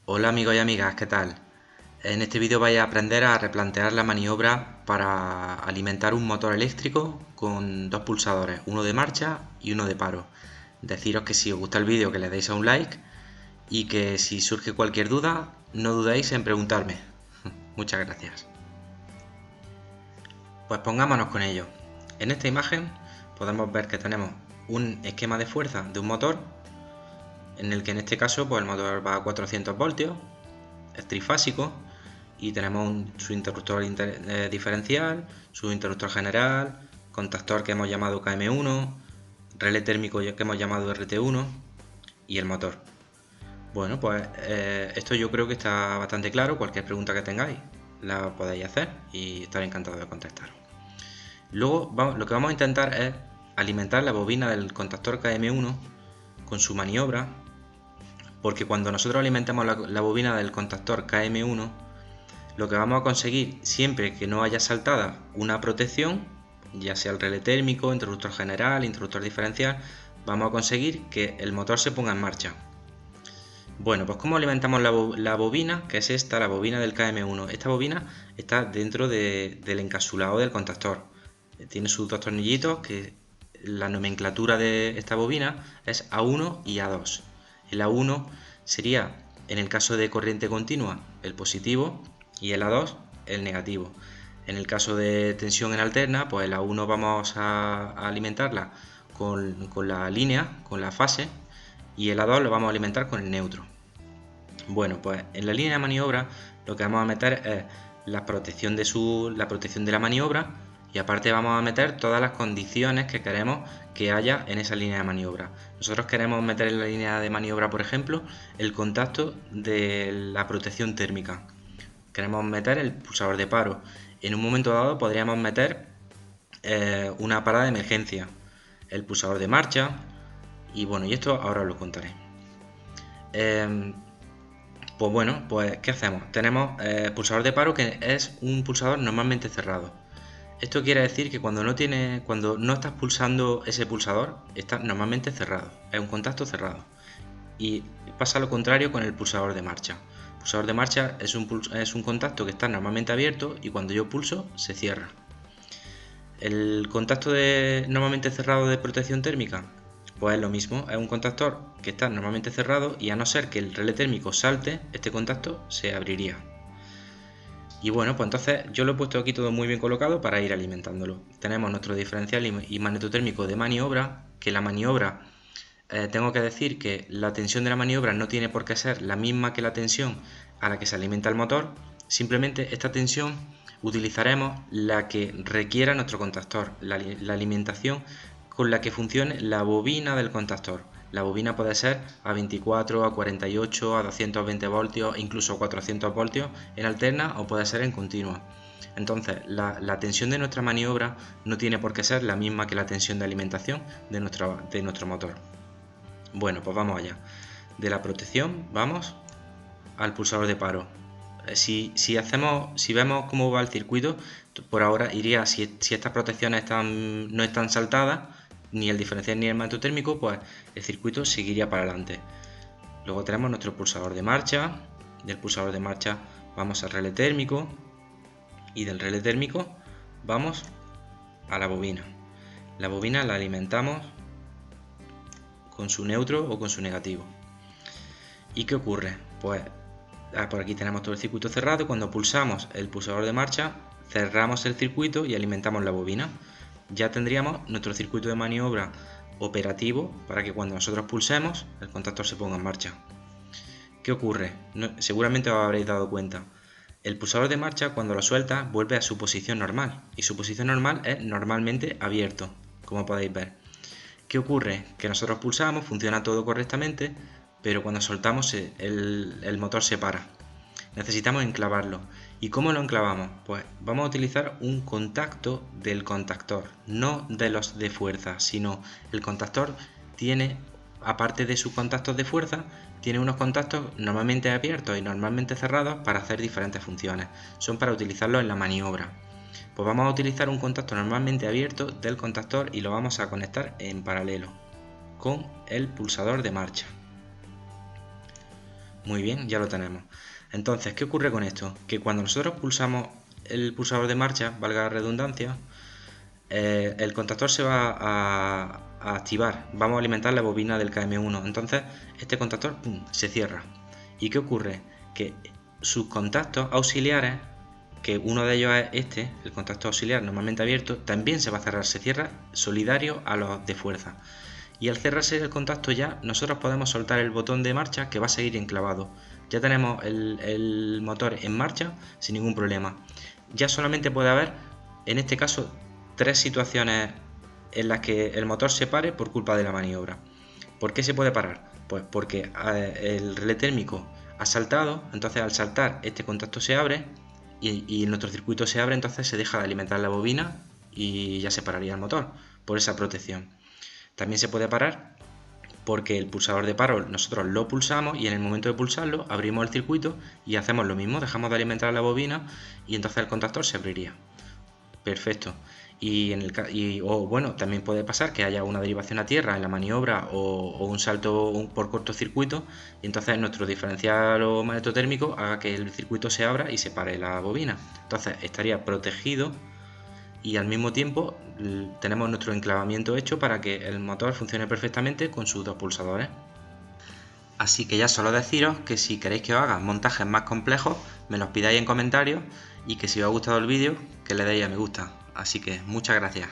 Hola amigos y amigas, ¿qué tal? En este vídeo vais a aprender a replantear la maniobra para alimentar un motor eléctrico con dos pulsadores, uno de marcha y uno de paro. Deciros que si os gusta el vídeo que le deis a un like y que si surge cualquier duda no dudéis en preguntarme. Muchas gracias. Pues pongámonos con ello. En esta imagen podemos ver que tenemos un esquema de fuerza de un motor en el que en este caso pues el motor va a 400 voltios, es trifásico y tenemos su interruptor diferencial, su interruptor general, contactor que hemos llamado KM1, relé térmico que hemos llamado RT1 y el motor. Bueno, pues esto yo creo que está bastante claro. Cualquier pregunta que tengáis la podéis hacer y estaré encantado de contestar. Luego lo que vamos a intentar es alimentar la bobina del contactor KM1 con su maniobra, porque cuando nosotros alimentamos la bobina del contactor KM1, lo que vamos a conseguir, siempre que no haya saltada una protección, ya sea el relé térmico, interruptor general, interruptor diferencial, vamos a conseguir que el motor se ponga en marcha. Bueno, pues ¿cómo alimentamos la bobina? Que es esta, la bobina del KM1. Esta bobina está dentro del encapsulado del contactor. Tiene sus dos tornillitos, que la nomenclatura de esta bobina es A1 y A2. El A1 sería, en el caso de corriente continua, el positivo, y el A2 el negativo. En el caso de tensión en alterna, pues el A1 vamos a alimentarla con la línea, con la fase, y el A2 lo vamos a alimentar con el neutro. Bueno, pues en la línea de maniobra lo que vamos a meter es la protección de la maniobra, y aparte vamos a meter todas las condiciones que queremos que haya en esa línea de maniobra. Nosotros queremos meter en la línea de maniobra, por ejemplo, el contacto de la protección térmica. Queremos meter el pulsador de paro. En un momento dado podríamos meter una parada de emergencia, el pulsador de marcha, y bueno, y esto ahora os lo contaré. Pues bueno, pues ¿qué hacemos? Tenemos pulsador de paro, que es un pulsador normalmente cerrado. Esto quiere decir que cuando no estás pulsando ese pulsador, está normalmente cerrado, es un contacto cerrado. Y pasa lo contrario con el pulsador de marcha. El pulsador de marcha es un contacto que está normalmente abierto y cuando yo pulso se cierra. El contacto normalmente cerrado de protección térmica, pues es lo mismo, es un contactor que está normalmente cerrado y a no ser que el relé térmico salte, este contacto se abriría. Y bueno, pues entonces yo lo he puesto aquí todo muy bien colocado para ir alimentándolo. Tenemos nuestro diferencial y magnetotérmico de maniobra, que la maniobra, tengo que decir que la tensión de la maniobra no tiene por qué ser la misma que la tensión a la que se alimenta el motor. Simplemente esta tensión utilizaremos la que requiera nuestro contactor, la alimentación con la que funcione la bobina del contactor. La bobina puede ser a 24, a 48, a 220 voltios, incluso 400 voltios en alterna, o puede ser en continua. Entonces, la tensión de nuestra maniobra no tiene por qué ser la misma que la tensión de alimentación de nuestro motor. Bueno, pues vamos allá. De la protección vamos al pulsador de paro. Si vemos cómo va el circuito, por ahora iría, si estas protecciones no están saltadas, ni el diferencial ni el magnetotérmico, pues el circuito seguiría para adelante. Luego tenemos nuestro pulsador de marcha. Del pulsador de marcha vamos al relé térmico, y del relé térmico vamos a la bobina. La bobina la alimentamos con su neutro o con su negativo. ¿Y qué ocurre? Pues por aquí tenemos todo el circuito cerrado. Cuando pulsamos el pulsador de marcha, cerramos el circuito y alimentamos la bobina. Ya tendríamos nuestro circuito de maniobra operativo para que cuando nosotros pulsemos el contactor se ponga en marcha. ¿Qué ocurre? Seguramente os habréis dado cuenta. El pulsador de marcha, cuando lo suelta, vuelve a su posición normal, y su posición normal es normalmente abierto, como podéis ver. ¿Qué ocurre? Que nosotros pulsamos, funciona todo correctamente, pero cuando soltamos el motor se para. Necesitamos enclavarlo. ¿Y cómo lo enclavamos? Pues vamos a utilizar un contacto del contactor, no de los de fuerza, sino el contactor tiene, aparte de sus contactos de fuerza, tiene unos contactos normalmente abiertos y normalmente cerrados para hacer diferentes funciones. Son para utilizarlos en la maniobra. Pues vamos a utilizar un contacto normalmente abierto del contactor y lo vamos a conectar en paralelo con el pulsador de marcha. Muy bien, ya lo tenemos. Entonces, ¿qué ocurre con esto? Que cuando nosotros pulsamos el pulsador de marcha, valga la redundancia, el contactor se va a activar. Vamos a alimentar la bobina del KM1. Entonces, este contactor ¡pum!, se cierra. ¿Y qué ocurre? Que sus contactos auxiliares, que uno de ellos es este, el contacto auxiliar normalmente abierto, también se va a cerrar. Se cierra solidario a los de fuerza. Y al cerrarse el contacto ya, nosotros podemos soltar el botón de marcha, que va a seguir enclavado. Ya tenemos el motor en marcha sin ningún problema. Ya solamente puede haber, en este caso, 3 situaciones en las que el motor se pare por culpa de la maniobra. ¿Por qué se puede parar? Pues porque el relé térmico ha saltado, entonces al saltar este contacto se abre y nuestro circuito se abre, entonces se deja de alimentar la bobina y ya se pararía el motor por esa protección. También se puede parar porque el pulsador de paro nosotros lo pulsamos y en el momento de pulsarlo abrimos el circuito y hacemos lo mismo, dejamos de alimentar la bobina y entonces el contactor se abriría. Perfecto. O bueno, también puede pasar que haya una derivación a tierra en la maniobra o un salto por cortocircuito y entonces nuestro diferencial o magnetotérmico haga que el circuito se abra y se pare la bobina. Entonces estaría protegido y al mismo tiempo tenemos nuestro enclavamiento hecho para que el motor funcione perfectamente con sus dos pulsadores. Así que ya solo deciros que si queréis que os haga montajes más complejos, me los pidáis en comentarios y que si os ha gustado el vídeo, que le deis a me gusta. Así que muchas gracias.